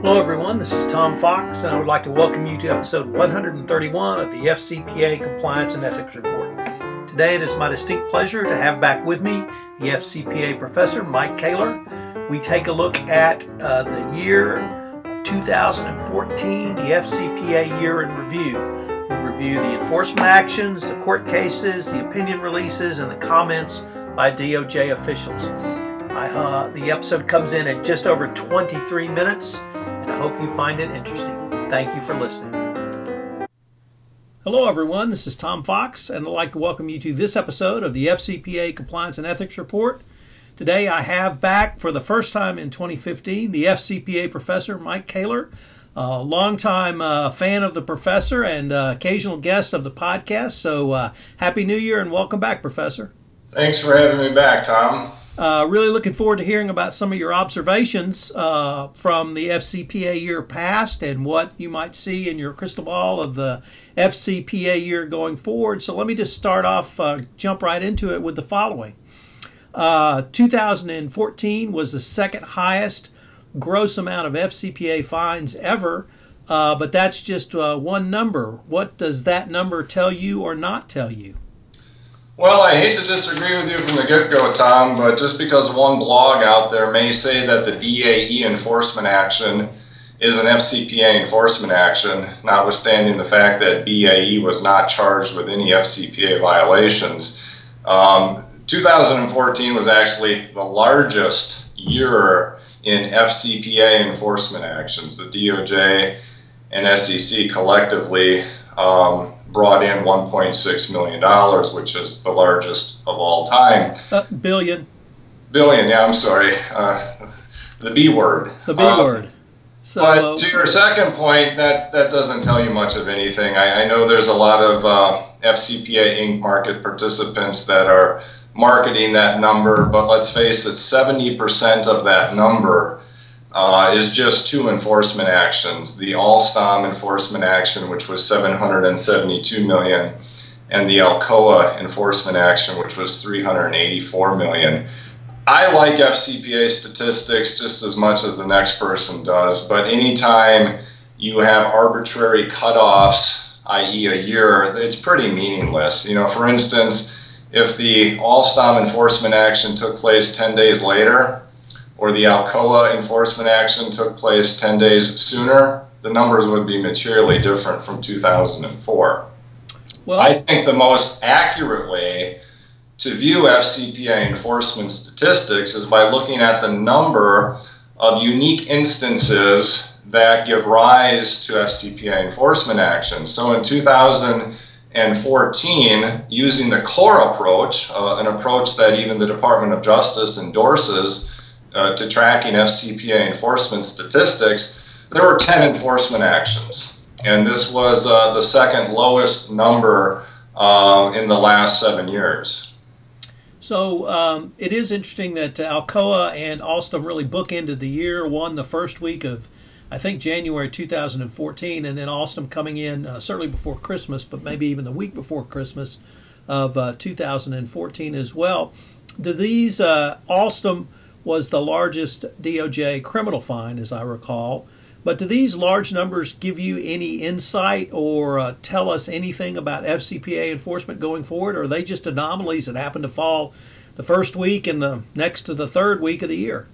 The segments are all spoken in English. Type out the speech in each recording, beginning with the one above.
Hello everyone, this is Tom Fox and I would like to welcome you to episode 131 of the FCPA Compliance and Ethics Report. Today it is my distinct pleasure to have back with me the FCPA professor Mike Kaler. We take a look at the year 2014, the FCPA year in review. We review the enforcement actions, the court cases, the opinion releases, and the comments by DOJ officials. The episode comes in at just over 23 minutes. I hope you find it interesting. Thank you for listening. Hello everyone, this is Tom Fox and I'd like to welcome you to this episode of the FCPA Compliance and Ethics Report. Today I have back for the first time in 2015 the FCPA professor Mike Kaler, a longtime fan of the professor and occasional guest of the podcast. So Happy New Year and welcome back, Professor. Thanks for having me back, Tom. Really looking forward to hearing about some of your observations from the FCPA year past and what you might see in your crystal ball of the FCPA year going forward. So let me just start off, jump right into it with the following. 2014 was the second highest gross amount of FCPA fines ever, but that's just one number. What does that number tell you or not tell you? Well, I hate to disagree with you from the get-go, Tom, but just because one blog out there may say that the BAE enforcement action is an FCPA enforcement action, notwithstanding the fact that BAE was not charged with any FCPA violations, 2014 was actually the largest year in FCPA enforcement actions. The DOJ and SEC collectively brought in $1.6 million, which is the largest of all time. Billion, yeah, I'm sorry. The B word. The B word. So, but to your second point, that doesn't tell you much of anything. I know there's a lot of FCPA Inc. market participants that are marketing that number, but let's face it, 70% of that number is just two enforcement actions, the Alstom enforcement action, which was $772 million, and the Alcoa enforcement action, which was $384 million. I like FCPA statistics just as much as the next person does, but anytime you have arbitrary cutoffs, i.e. a year, it's pretty meaningless. You know, for instance, if the Alstom enforcement action took place 10 days later, or the Alcoa enforcement action took place 10 days sooner, the numbers would be materially different from 2004. Well, I think the most accurate way to view FCPA enforcement statistics is by looking at the number of unique instances that give rise to FCPA enforcement actions. So in 2014, using the core approach, an approach that even the Department of Justice endorses, to tracking FCPA enforcement statistics, there were 10 enforcement actions. And this was the second lowest number in the last 7 years. So it is interesting that Alcoa and Alstom really bookended the year, one the first week of, I think, January 2014, and then Alstom coming in certainly before Christmas, but maybe even the week before Christmas of 2014 as well. Do these Alstom was the largest DOJ criminal fine, as I recall. But do these large numbers give you any insight or tell us anything about FCPA enforcement going forward, or are they just anomalies that happen to fall the first week and the next to the third week of the year?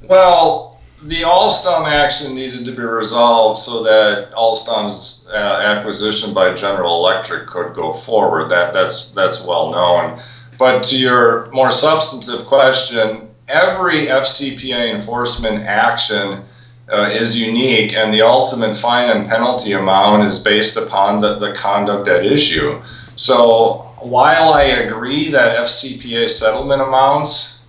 Well, the Alstom action needed to be resolved so that Alstom's acquisition by General Electric could go forward. That's well known. But to your more substantive question, every FCPA enforcement action is unique, and the ultimate fine and penalty amount is based upon the conduct at issue. So while I agree that FCPA settlement amounts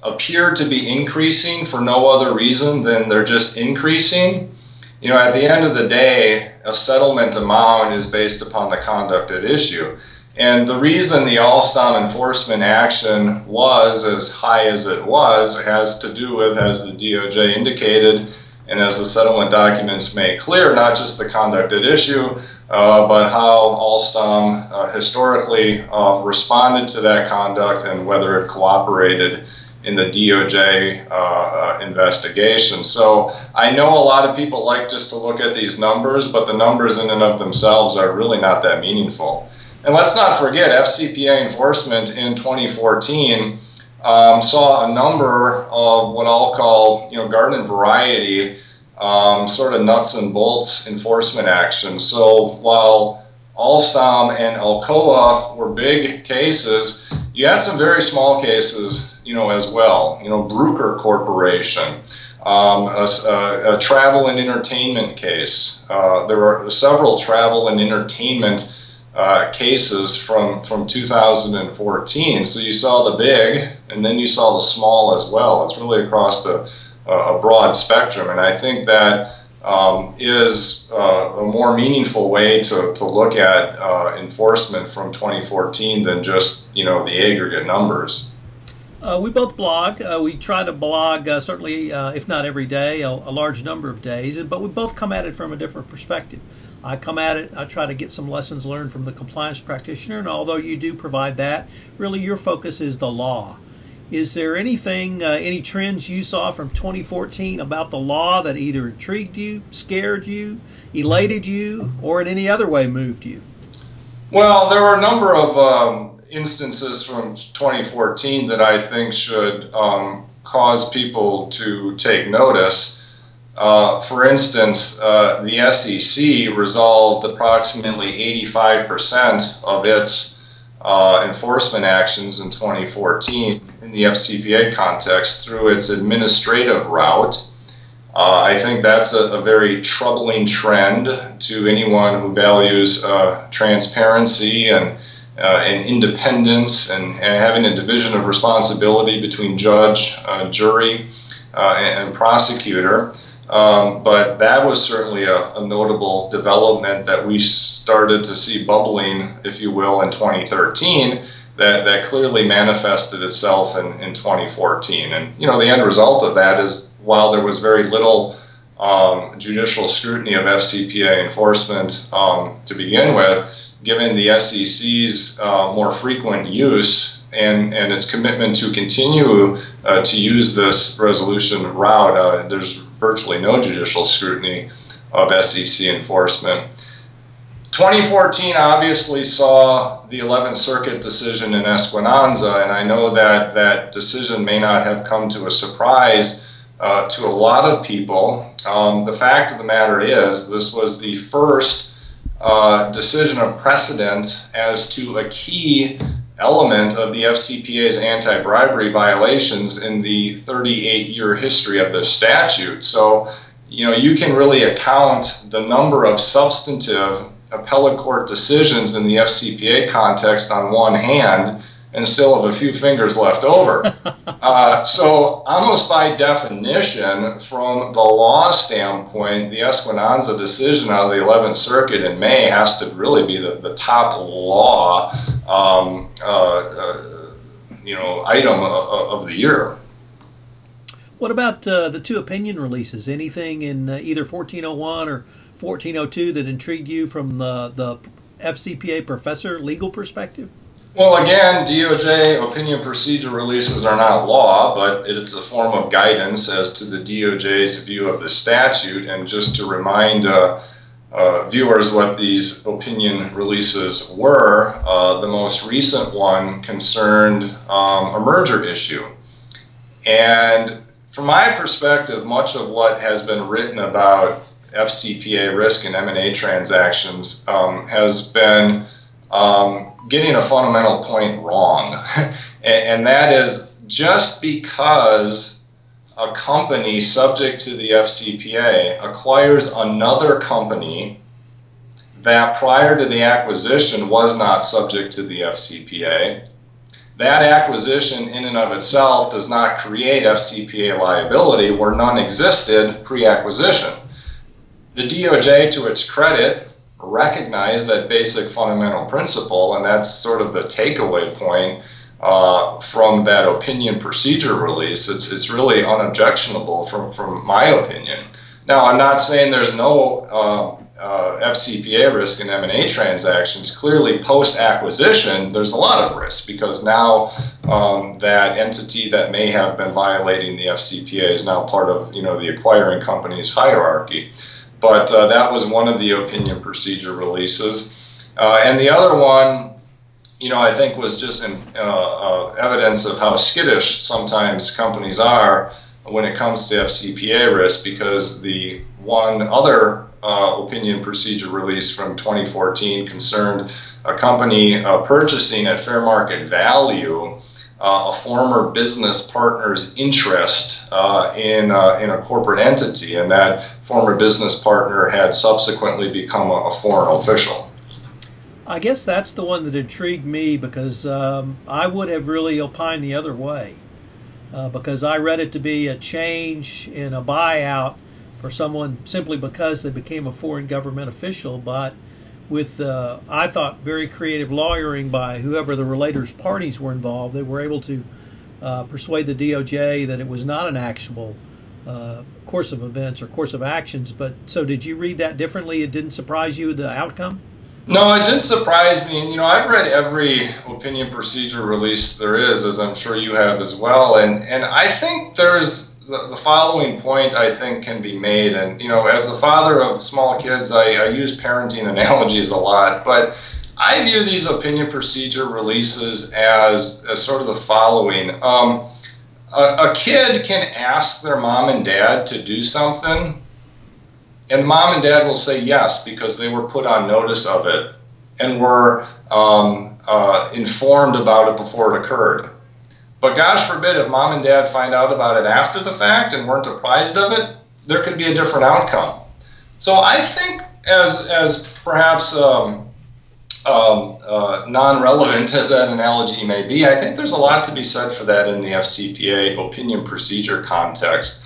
appear to be increasing for no other reason than they're just increasing, you know, at the end of the day, a settlement amount is based upon the conduct at issue. And the reason the Alstom enforcement action was as high as it was has to do with, as the DOJ indicated, and as the settlement documents make clear, not just the conduct at issue, but how Alstom historically responded to that conduct and whether it cooperated in the DOJ investigation. So I know a lot of people like just to look at these numbers, but the numbers in and of themselves are really not that meaningful. And let's not forget, FCPA enforcement in 2014 saw a number of what I'll call, garden variety, sort of nuts and bolts enforcement actions. So while Alstom and Alcoa were big cases, you had some very small cases, as well. Bruker Corporation, a travel and entertainment case. There were several travel and entertainment cases from 2014. So you saw the big, and then you saw the small as well. It's really across a broad spectrum, and I think that is a more meaningful way to look at enforcement from 2014 than just the aggregate numbers. We both blog. We try to blog certainly, if not every day, a large number of days, but we both come at it from a different perspective. I come at it, I try to get some lessons learned from the compliance practitioner, and although you do provide that, really your focus is the law. Is there anything, any trends you saw from 2014 about the law that either intrigued you, scared you, elated you, or in any other way moved you? Well, there were a number of instances from 2014 that I think should cause people to take notice. For instance, the SEC resolved approximately 85% of its enforcement actions in 2014 in the FCPA context through its administrative route. I think that's a very troubling trend to anyone who values transparency and independence and having a division of responsibility between judge, jury, and prosecutor. But that was certainly a notable development that we started to see bubbling, if you will, in 2013 that clearly manifested itself in 2014. And, the end result of that is while there was very little judicial scrutiny of FCPA enforcement to begin with, given the SEC's more frequent use and its commitment to continue to use this resolution route, there's virtually no judicial scrutiny of SEC enforcement. 2014 obviously saw the 11th Circuit decision in Esquinanza, and I know that that decision may not have come to a surprise to a lot of people. The fact of the matter is this was the first decision of precedent as to a key element of the FCPA's anti-bribery violations in the 38-year history of the statute. So, you can really account the number of substantive appellate court decisions in the FCPA context on one hand and still have a few fingers left over. So almost by definition, from the law standpoint, the Esquinanza decision out of the 11th Circuit in May has to really be the top law item of the year. What about the two opinion releases? Anything in either 1401 or 1402 that intrigued you from the FCPA professor legal perspective? Well, again, DOJ opinion procedure releases are not law, but it's a form of guidance as to the DOJ's view of the statute. And just to remind viewers what these opinion releases were, the most recent one concerned a merger issue. And from my perspective, much of what has been written about FCPA risk and M&A transactions has been getting a fundamental point wrong. And that is just because a company subject to the FCPA acquires another company that prior to the acquisition was not subject to the FCPA, that acquisition in and of itself does not create FCPA liability where none existed pre-acquisition. The DOJ, to its credit, recognized that basic fundamental principle, and that's sort of the takeaway point from that opinion procedure release. It's really unobjectionable from my opinion. Now, I'm not saying there's no FCPA risk in M&A transactions, clearly post-acquisition, there's a lot of risk because now that entity that may have been violating the FCPA is now part of the acquiring company's hierarchy. But that was one of the opinion procedure releases. And the other one, I think was just evidence of how skittish sometimes companies are when it comes to FCPA risk, because the one other opinion procedure release from 2014 concerned a company purchasing at fair market value a former business partner's interest in a corporate entity, and that former business partner had subsequently become a foreign official. I guess that's the one that intrigued me, because I would have really opined the other way, because I read it to be a change in a buyout for someone simply because they became a foreign government official, but with, I thought, very creative lawyering by whoever the relators' parties were involved, they were able to persuade the DOJ that it was not an actionable course of events or course of actions. But so did you read that differently? It didn't surprise you, the outcome? No, it didn't surprise me. And, I've read every opinion procedure release there is, as I'm sure you have as well. And I think there's the following point I think can be made. And, as the father of small kids, I use parenting analogies a lot. But I view these opinion procedure releases as sort of the following. A kid can ask their mom and dad to do something, and mom and dad will say yes because they were put on notice of it and were informed about it before it occurred. But gosh forbid if mom and dad find out about it after the fact and weren't apprised of it, there could be a different outcome. So I think as perhaps non-relevant as that analogy may be, I think there's a lot to be said for that in the FCPA opinion procedure context,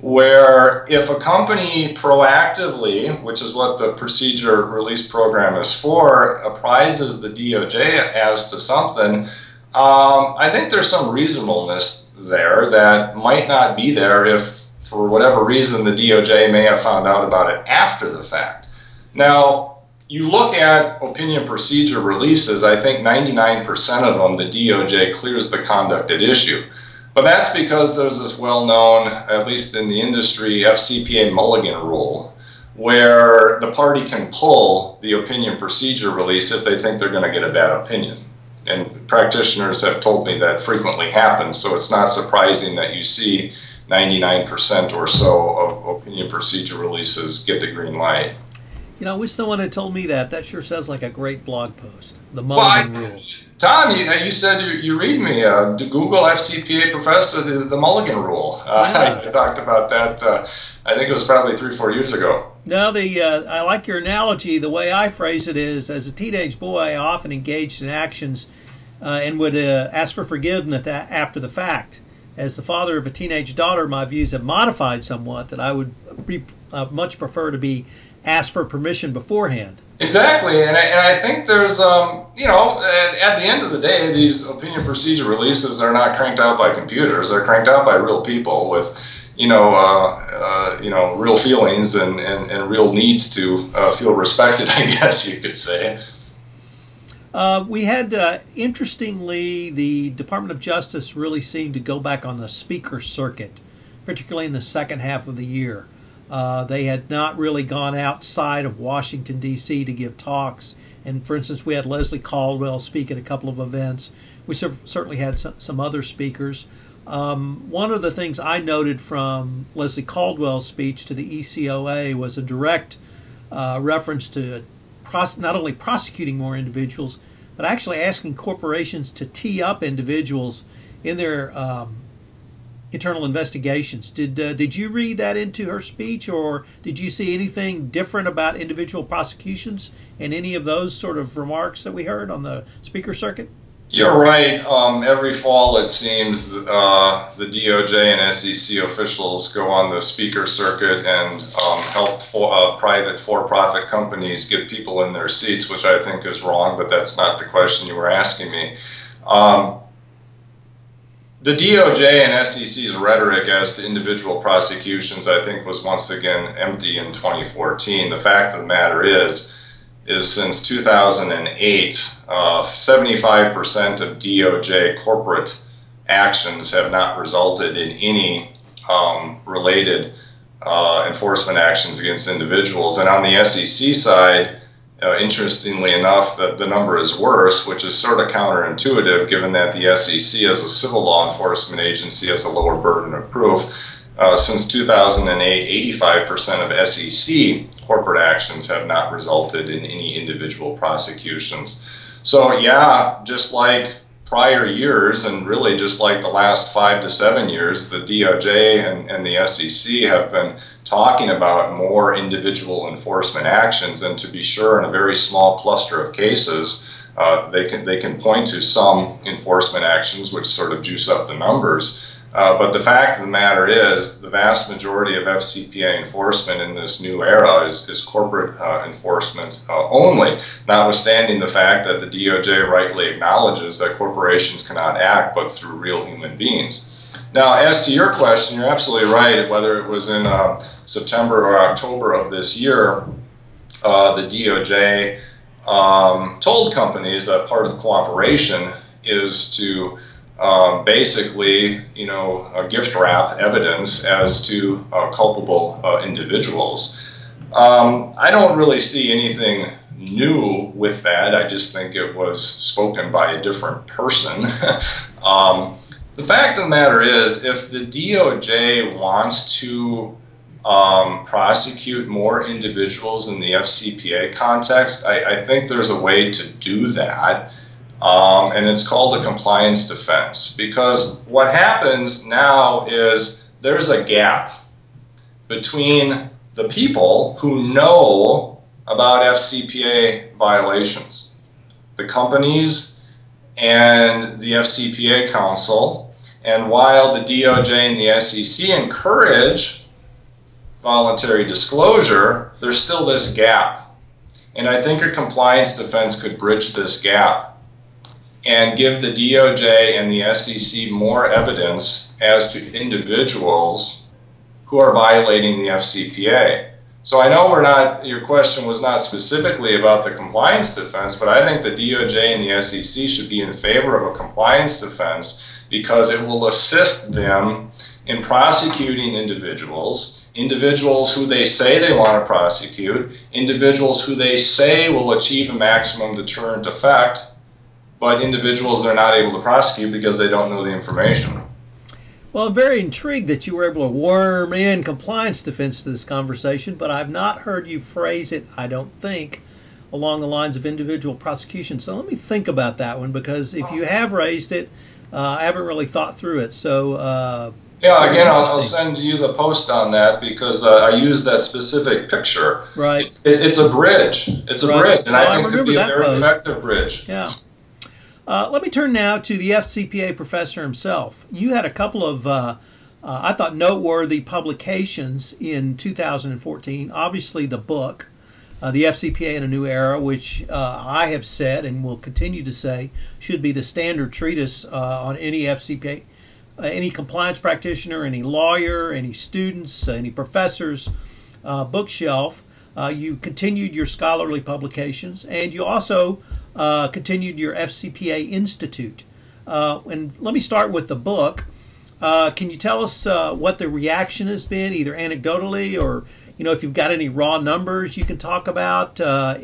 where if a company proactively, which is what the procedure release program is for, apprises the DOJ as to something, I think there's some reasonableness there that might not be there if, for whatever reason, the DOJ may have found out about it after the fact. Now, you look at opinion procedure releases, I think 99% of them, the DOJ clears the conduct at issue. But that's because there's this well-known, at least in the industry, FCPA Mulligan rule, where the party can pull the opinion procedure release if they think they're going to get a bad opinion. And practitioners have told me that frequently happens, so it's not surprising that you see 99% or so of opinion procedure releases get the green light. I wish someone had told me that. That sure sounds like a great blog post, the Mulligan rule. Tom, you said you read me. To Google FCPA professor, the Mulligan rule. I talked about that, I think it was probably 3 or 4 years ago. No, I like your analogy. The way I phrase it is, as a teenage boy, I often engaged in actions and would ask for forgiveness after the fact. As the father of a teenage daughter, my views have modified somewhat, that I would much prefer to be asked for permission beforehand. Exactly, and I think there's, at the end of the day, these opinion procedure releases are not cranked out by computers. They're cranked out by real people with, real feelings and real needs to feel respected, I guess you could say. We had, interestingly, the Department of Justice really seemed to go back on the speaker circuit, particularly in the second half of the year. They had not really gone outside of Washington, D.C. to give talks. And, for instance, we had Leslie Caldwell speak at a couple of events. We certainly had some other speakers. One of the things I noted from Leslie Caldwell's speech to the ECOA was a direct reference to not only prosecuting more individuals, but actually asking corporations to tee up individuals in their internal investigations. Did you read that into her speech, or did you see anything different about individual prosecutions in any of those sort of remarks that we heard on the speaker circuit? You're right. Every fall, it seems, the DOJ and SEC officials go on the speaker circuit and help private for-profit companies get people in their seats, which I think is wrong, but that's not the question you were asking me. The DOJ and SEC's rhetoric as to individual prosecutions, I think, was once again empty in 2014. The fact of the matter is since 2008, 75% of DOJ corporate actions have not resulted in any related enforcement actions against individuals. And on the SEC side, interestingly enough, the number is worse, which is sort of counterintuitive given that the SEC as a civil law enforcement agency has a lower burden of proof. Since 2008, 85% of SEC corporate actions have not resulted in any individual prosecutions. So yeah, just like prior years, and really just like the last 5 to 7 years, the DOJ and the SEC have been talking about more individual enforcement actions, and to be sure, in a very small cluster of cases, they can point to some enforcement actions which sort of juice up the numbers. But the fact of the matter is, the vast majority of FCPA enforcement in this new era is corporate enforcement only, notwithstanding the fact that the DOJ rightly acknowledges that corporations cannot act but through real human beings. Now, as to your question, you're absolutely right. Whether it was in September or October of this year, the DOJ told companies that part of cooperation is to basically, gift wrap evidence as to culpable individuals. I don't really see anything new with that. I just think it was spoken by a different person. The fact of the matter is, if the DOJ wants to prosecute more individuals in the FCPA context, I think there's a way to do that. And it's called a compliance defense, because what happens now is there's a gap between the people who know about FCPA violations, the companies and the FCPA Council, and while the DOJ and the SEC encourage voluntary disclosure, there's still this gap. And I think a compliance defense could bridge this gap and give the DOJ and the SEC more evidence as to individuals who are violating the FCPA. So I know your question was not specifically about the compliance defense, but I think the DOJ and the SEC should be in favor of a compliance defense because it will assist them in prosecuting individuals who they say they want to prosecute, individuals who they say will achieve a maximum deterrent effect, but individuals they're not able to prosecute because they don't know the information. Well, I'm very intrigued that you were able to worm in compliance defense to this conversation, but I've not heard you phrase it, I don't think, along the lines of individual prosecution. So let me think about that one, because if you have raised it, I haven't really thought through it. So yeah, again, I'll send you the post on that because I used that specific picture. Right. It's a bridge. It's a bridge, and I think it could be a very effective bridge. Yeah. Let me turn now to the FCPA professor himself. You had a couple of, I thought, noteworthy publications in 2014. Obviously, the book, The FCPA in a New Era, which I have said and will continue to say should be the standard treatise on any FCPA, any compliance practitioner, any lawyer, any students, any professor's bookshelf. You continued your scholarly publications, and you also continued your FCPA Institute. And let me start with the book. Can you tell us what the reaction has been, either anecdotally or, if you've got any raw numbers you can talk about? Do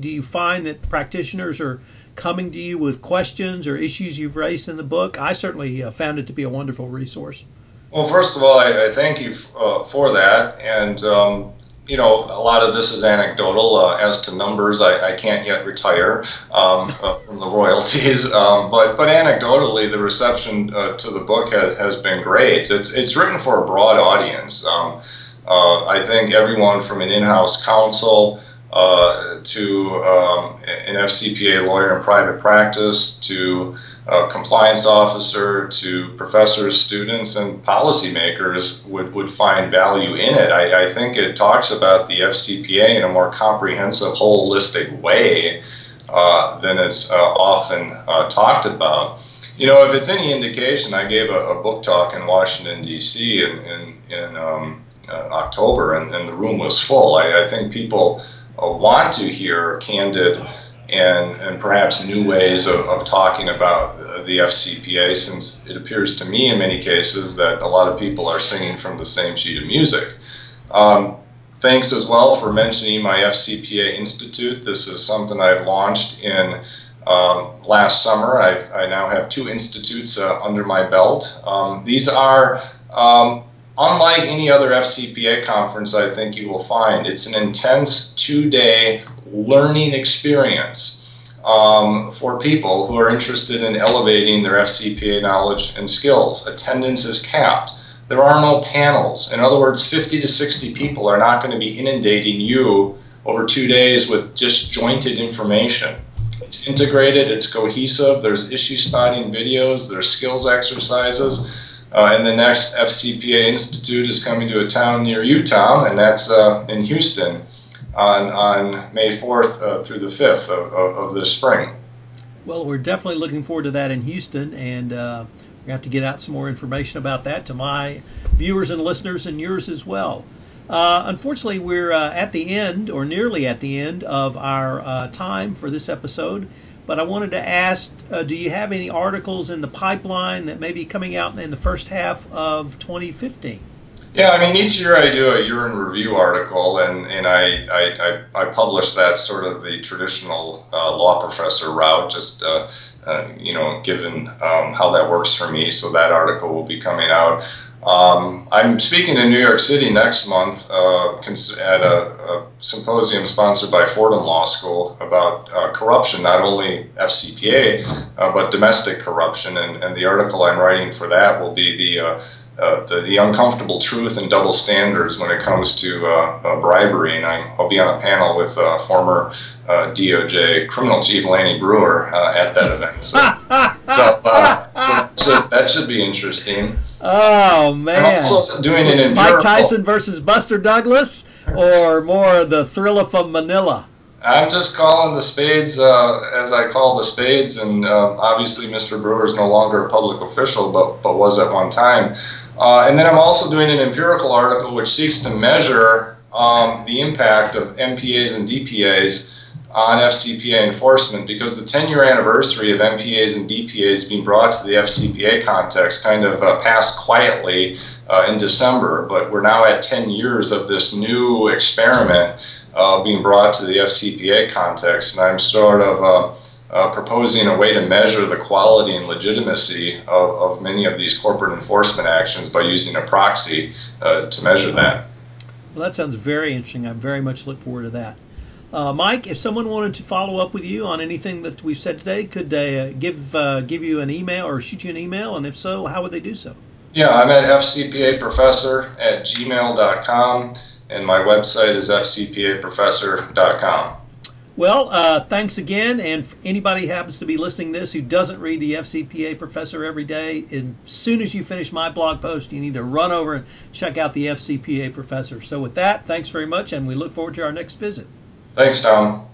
you find that practitioners are coming to you with questions or issues you've raised in the book? I certainly found it to be a wonderful resource. Well, first of all, I thank you for that. And a lot of this is anecdotal. As to numbers, I can't yet retire from the royalties. But anecdotally, the reception to the book has been great. It's written for a broad audience. I think everyone from an in-house counsel to an FCPA lawyer in private practice to a compliance officer to professors, students, and policymakers would find value in it. I think it talks about the FCPA in a more comprehensive, holistic way than it's often talked about. If it's any indication, I gave a book talk in Washington, D.C. in October, and the room was full. I think people want to hear candid and perhaps new ways of talking about the FCPA, since it appears to me in many cases that a lot of people are singing from the same sheet of music. Thanks as well for mentioning my FCPA Institute. This is something I've launched in last summer. I now have 2 institutes under my belt. These are unlike any other FCPA conference I think you will find. It's an intense 2-day learning experience for people who are interested in elevating their FCPA knowledge and skills. Attendance is capped. There are no panels. In other words, 50 to 60 people are not going to be inundating you over 2 days with disjointed information. It's integrated, it's cohesive, there's issue spotting videos, there's skills exercises, and the next FCPA Institute is coming to a town near you, Tom, and that's in Houston on May 4th through the 5th of this spring. Well, we're definitely looking forward to that in Houston, and we're going to have to get out some more information about that to my viewers and listeners and yours as well. Unfortunately, we're at the end, or nearly at the end, of our time for this episode. But I wanted to ask, do you have any articles in the pipeline that may be coming out in the first half of 2015? Yeah, I mean, each year I do a year in review article, and I publish that sort of the traditional law professor route, just given how that works for me. So that article will be coming out. I'm speaking in New York City next month at a symposium sponsored by Fordham Law School about corruption, not only FCPA, but domestic corruption. And the article I'm writing for that will be the uncomfortable truth and double standards when it comes to bribery. And I'll be on a panel with former DOJ criminal chief Lanny Brewer at that event. So that should be interesting. Oh, man. I'm also doing an empirical... Mike Tyson versus Buster Douglas, or more the Thriller from Manila? I'm just calling the spades as I call the spades, and obviously Mr. Brewer is no longer a public official, but was at one time. And then I'm also doing an empirical article which seeks to measure the impact of MPAs and DPAs on FCPA enforcement, because the 10-year anniversary of MPAs and DPAs being brought to the FCPA context kind of passed quietly in December, but we're now at 10 years of this new experiment being brought to the FCPA context, and I'm sort of proposing a way to measure the quality and legitimacy of many of these corporate enforcement actions by using a proxy to measure that. Well, that sounds very interesting. I very much look forward to that. Mike, if someone wanted to follow up with you on anything that we've said today, could they give you an email or shoot you an email? And if so, how would they do so? Yeah, I'm at fcpaprofessor@gmail.com, and my website is fcpaprofessor.com. Well, thanks again. And if anybody happens to be listening to this who doesn't read the FCPA Professor every day, as soon as you finish my blog post, you need to run over and check out the FCPA Professor. So with that, thanks very much, and we look forward to our next visit. Thanks, Tom.